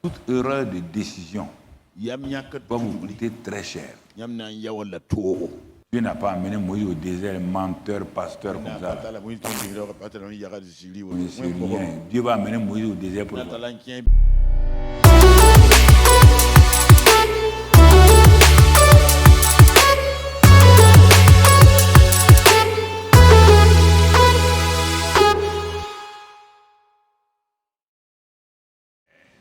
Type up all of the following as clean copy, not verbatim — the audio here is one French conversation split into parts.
toute erreur de décision va vous coûter très cher. Dieu n'a pas amené Moïse au désert, menteur, pasteur comme ça. Mais c'est rien. Dieu va amener Moïse au désert pour vous.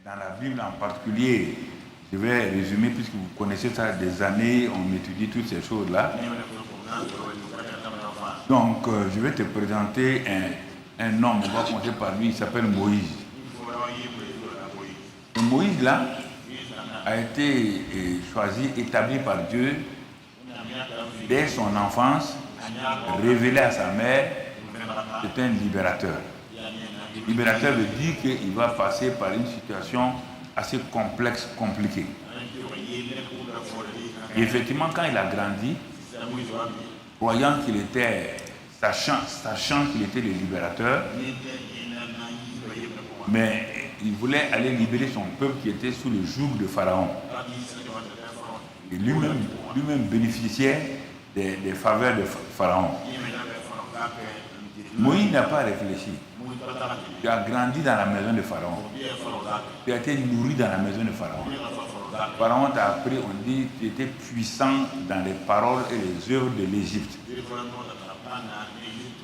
Dans la Bible en particulier, je vais résumer puisque vous connaissez ça des années, on étudie toutes ces choses-là. Donc, je vais te présenter un homme, on va commencer par lui, il s'appelle Moïse. Et Moïse, là, a été choisi, établi par Dieu dès son enfance, révélé à sa mère, c'est un libérateur. Libérateur veut dire qu'il va passer par une situation assez complexe, compliquée. Et effectivement, quand il a grandi, croyant qu'il était, sachant qu'il était le libérateur, mais il voulait aller libérer son peuple qui était sous le joug de Pharaon. Et lui-même bénéficiait des faveurs de Pharaon. Moïse n'a pas réfléchi. Tu as grandi dans la maison de Pharaon. Tu as été nourri dans la maison de Pharaon. Pharaon t'a appris, on dit, tu étais puissant dans les paroles et les œuvres de l'Égypte.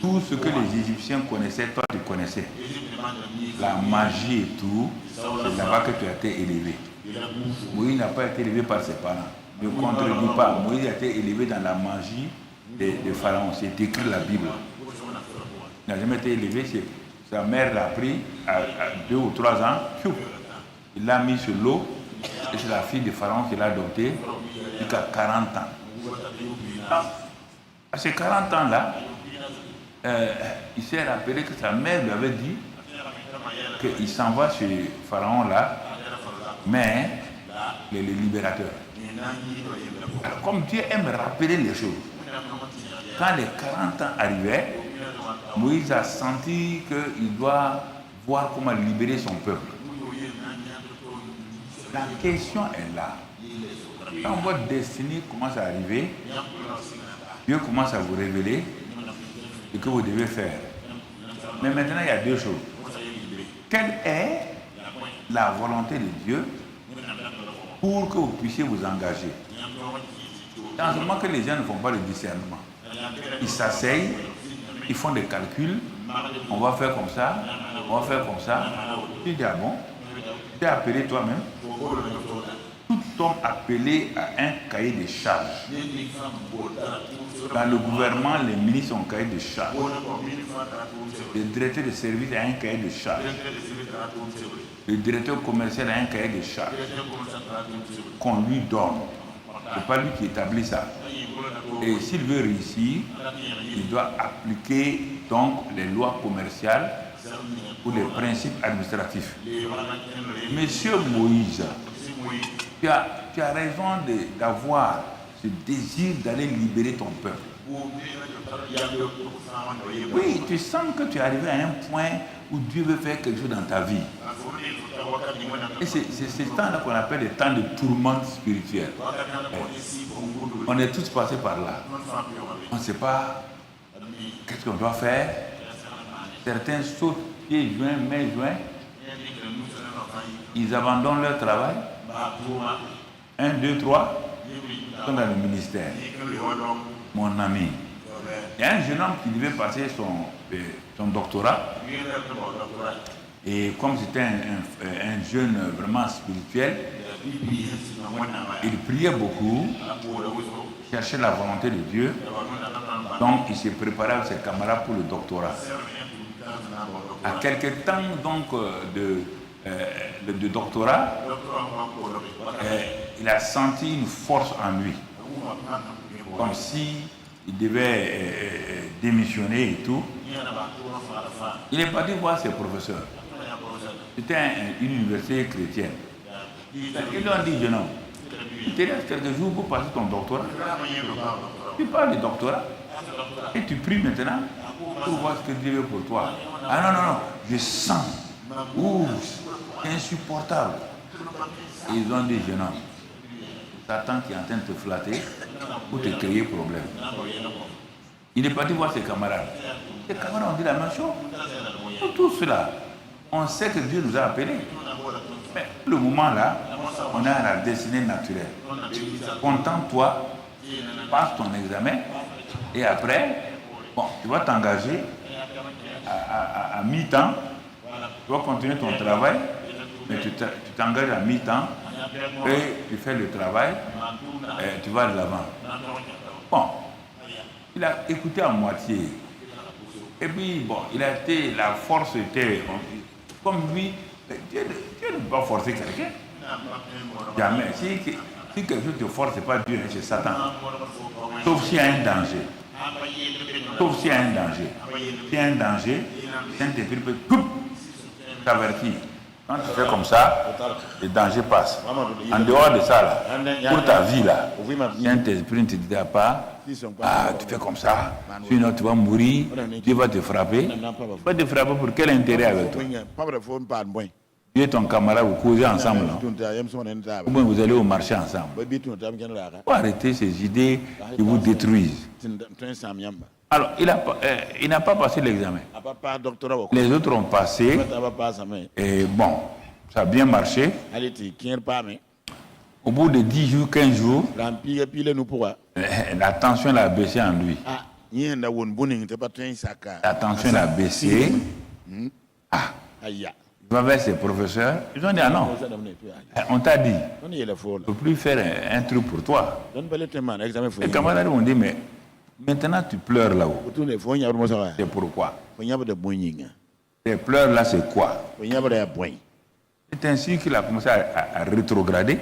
Tout ce que les Égyptiens connaissaient, toi tu connaissais. La magie et tout, c'est là-bas que tu as été élevé. Moïse n'a pas été élevé par ses parents. Ne contredis pas, Moïse a été élevé dans la magie de Pharaon. C'est écrit la Bible. Il n'a jamais été élevé, sa mère l'a pris à 2 ou 3 ans, il l'a mis sur l'eau, et c'est la fille de Pharaon qui l'a adopté jusqu'à 40 ans. À ces 40 ans-là, il s'est rappelé que sa mère lui avait dit qu'il s'en va chez Pharaon-là, mais il est le libérateur. Alors, comme Dieu aime rappeler les choses, quand les 40 ans arrivaient, Moïse a senti qu'il doit voir comment libérer son peuple. La question est là. Quand votre destinée commence à arriver, Dieu commence à vous révéler ce que vous devez faire. Mais maintenant, il y a 2 choses. Quelle est la volonté de Dieu pour que vous puissiez vous engager? Dans ce moment que les gens ne font pas le discernement, ils s'asseyent, ils font des calculs, on va faire comme ça, on va faire comme ça. Tu dis, ah bon, tu es appelé toi-même. Tout homme appelé à un cahier de charges. Dans le gouvernement, les ministres ont un cahier de charges. Le directeur de service a un cahier de charges. Le directeur commercial a un cahier de charges qu'on lui donne. Ce n'est pas lui qui établit ça. Et s'il veut réussir, il doit appliquer donc les lois commerciales ou les principes administratifs. Monsieur Moïse, tu as raison d'avoir ce désir d'aller libérer ton peuple. Oui, tu sens que tu es arrivé à un point où Dieu veut faire quelque chose dans ta vie. Et c'est ce temps-là qu'on appelle le temps de tourmente spirituel. On est tous passés par là. On ne sait pas qu'est-ce qu'on doit faire. Certains sautent pieds joints, mains joints. Ils abandonnent leur travail. 1, 2, 3 sont dans le ministère. Mon ami, il y a un jeune homme qui devait passer son doctorat. Et comme c'était un jeune vraiment spirituel, il priait beaucoup, cherchait la volonté de Dieu. Donc il s'est préparé avec ses camarades pour le doctorat. À quelques temps donc de doctorat, il a senti une force en lui, comme si il devait démissionner et tout. Il est parti voir ses professeurs. C'était une université chrétienne. Ils lui ont dit, jeune homme, il te reste quelques jours pour passer ton doctorat. Tu parles de doctorat et tu pries maintenant pour voir ce que Dieu veut pour toi. Ah non, je sens. C'est insupportable. Ils ont dit, jeune homme, Satan qui est en train de te flatter pour te créer problème. Il est parti voir ses camarades. Ses camarades ont dit la même chose. Pour tout cela, on sait que Dieu nous a appelés. Mais le moment là, on est à la destinée naturelle. Contente-toi, passe ton examen et après, bon, tu vas t'engager à mi-temps, tu vas continuer ton travail, mais tu t'engages à mi-temps et tu fais le travail et tu vas de l'avant. Bon, il a écouté à moitié. Et puis, bon, la force était, comme lui, Dieu ne peut pas forcer quelqu'un. Jamais. Si quelque chose te force, ce n'est pas Dieu, c'est Satan. Sauf s'il y a un danger. Sauf s'il y a un danger. S'il y a un danger, Saint-Esprit peut t'avertir. Quand tu fais comme ça, le danger passe. En dehors de ça, là, pour ta vie, là, Saint-Esprit ne te dira pas, tu fais comme ça, sinon tu vas mourir, Dieu va te frapper. Tu vas te frapper pour quel intérêt avec toi? Dieu et ton camarade, vous causez ensemble, non? Ou bien vous allez au marché ensemble. Il faut arrêter ces idées qui vous détruisent. Alors, il n'a pas passé l'examen. Les autres ont passé. Et bon, ça a bien marché. Au bout de 10 jours, 15 jours, la tension a baissé en lui. La tension a baissé. Il va vers ses professeurs. Ils ont dit, ah non, on t'a dit, on ne peut plus faire un truc pour toi. Les camarades ont dit, mais maintenant tu pleures là-haut. C'est pourquoi? Ces pleurs là, c'est quoi? C'est ainsi qu'il a commencé à rétrograder.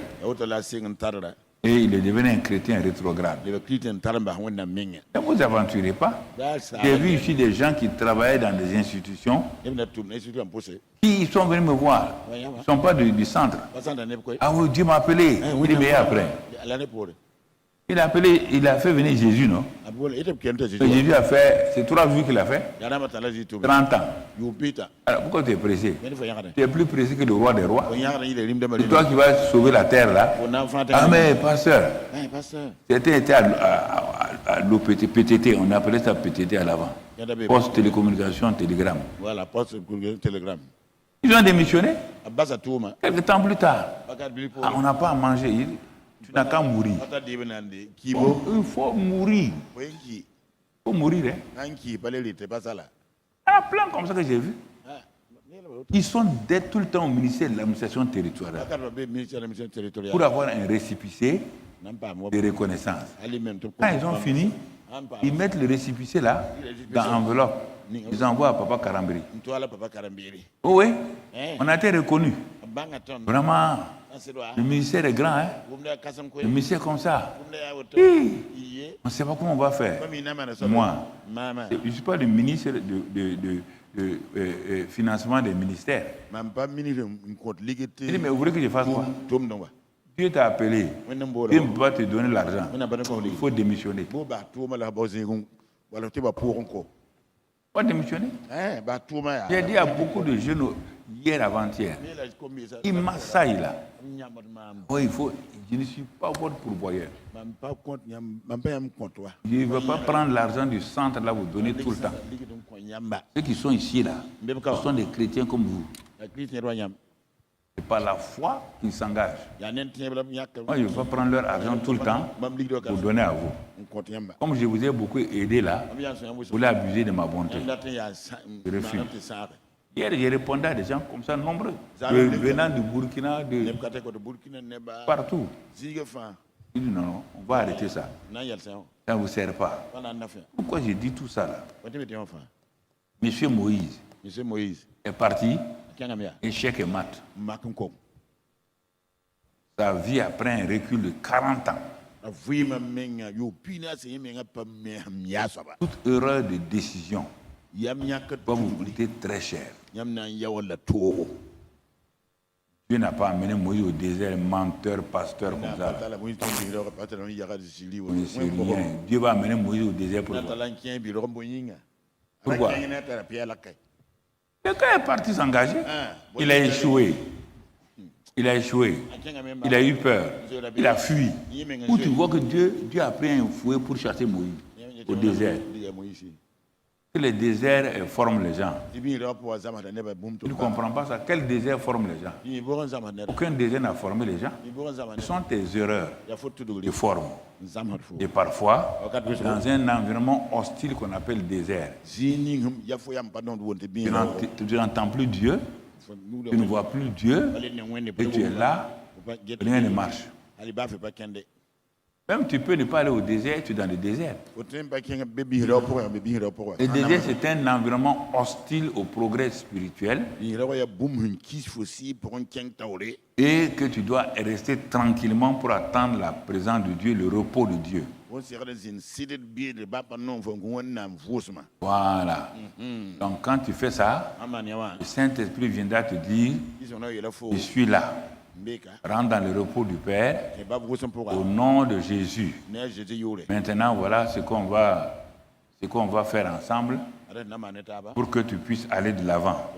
Et il est devenu un chrétien rétrograde. Ne vous aventurez pas. J'ai vu ici des gens qui travaillaient dans des institutions qui sont venus me voir. Ils ne sont pas du centre. Ah oui, Dieu m'a appelé. Il est meilleur après. Il a fait venir Jésus, non? Jésus a fait, c'est 3 vues qu'il a fait. 30 ans. Alors pourquoi tu es pressé? Tu es plus pressé que le roi des rois. C'est toi qui vas sauver la terre là. Ah mais pasteur, c'était à l'OPTT, on appelait ça PTT à l'avant. Poste télécommunication, télégramme. Voilà, poste télécommunication, télégramme. Ils ont démissionné. Quelques temps plus tard. On n'a pas à manger. Tu n'as qu'à mourir. Il faut mourir. Il faut mourir. Hein? Il y a plein comme ça que j'ai vu. Ils sont tout le temps au ministère de l'administration territoriale pour avoir un récépissé de reconnaissance. Quand ils ont fini, ils mettent le récépissé là dans l'enveloppe. Ils envoient à Papa Karambiri. Oh oui, on a été reconnus. Vraiment, le ministère est grand, hein? Le ministère comme ça. On ne sait pas comment on va faire. Moi, je ne suis pas le ministre de financement des ministères. Il dit, mais vous voulez que je fasse quoi? Dieu t'a appelé. Dieu ne peut pas te donner l'argent. Il faut démissionner. Pas démissionner. J'ai dit à beaucoup de jeunes hier avant-hier, ils m'assaillent là. Oui, je ne suis pas votre pourvoyeur. Je ne veux pas prendre l'argent du centre là, vous donner tout le temps. Ceux qui sont ici là, ce sont des chrétiens comme vous. C'est par la foi qu'ils s'engagent. Moi, je ne veux pas prendre leur argent tout le temps pour donner à vous. Comme je vous ai beaucoup aidé là, vous voulez abuser de ma bonté. Je refuse. Hier, j'ai répondu à des gens comme ça, nombreux, venant du Burkina, de partout. J'ai dit non, on va arrêter ça. Ça ne vous sert pas. Pourquoi j'ai dit tout ça là? Monsieur Moïse est parti, échec et mat. Sa vie après un recul de 40 ans. Toute erreur de décision va vous coûter très cher. Dieu n'a pas amené Moïse au désert, menteur, pasteur comme ça. Dieu va amener Moïse au désert pour pourquoi? Quelqu'un est parti s'engager, il a échoué. Il a échoué. Il a eu peur. Il a fui. Où tu vois que Dieu a pris un fouet pour chasser Moïse au désert. Que les déserts forment les gens. Tu ne comprends pas ça. Quel désert forme les gens? Aucun désert n'a formé les gens. Ce sont tes erreurs qui forment. Et parfois, dans un environnement hostile qu'on appelle désert, tu n'entends plus Dieu, tu ne vois plus Dieu, et tu es là, rien ne marche. Même tu peux ne pas aller au désert, tu es dans le désert. Le désert, c'est un environnement hostile au progrès spirituel et que tu dois rester tranquillement pour attendre la présence de Dieu, le repos de Dieu. Voilà. Donc quand tu fais ça, le Saint-Esprit viendra te dire, je suis là. Rentre dans le repos du Père au nom de Jésus. Maintenant, voilà ce qu'on va faire ensemble pour que tu puisses aller de l'avant.